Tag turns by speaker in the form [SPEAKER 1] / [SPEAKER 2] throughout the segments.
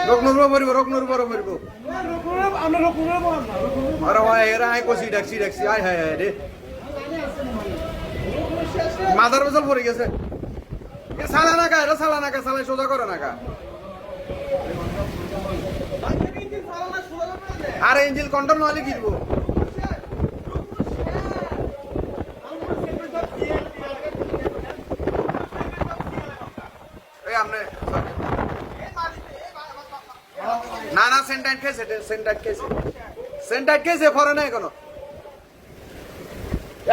[SPEAKER 1] রকনুর পরিব রকনুর বড় পরিব আরে ভাই এরা আই কষি ডাকছি ডাকছি আয় হায় হায় রে মাদার বছর পড়ে গেছে সালা নাকা এটা সালা নাকা সালাই সোজা করে নাকা আরে ইঞ্জিল কন্ট্রোল নহলে কি দিব এই আমনে না না সেন্টাইট খেয়েছে ফরে নাই কোনো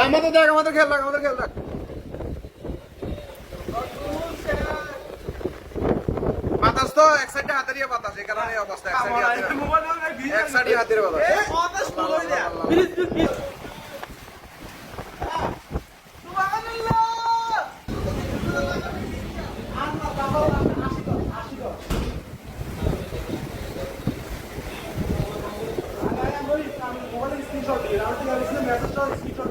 [SPEAKER 1] আমাদের দেখ আমাদের খেয়াল রাখ বাতাস তো এক সাইডে হাতেরিয়া বাতাস এই কারণে অবস্থা এক সাইডে হাতের বাতাস মোবাইলের স্ক্রিনশট দিয়ে আর মেসেজটা স্ক্রিনশট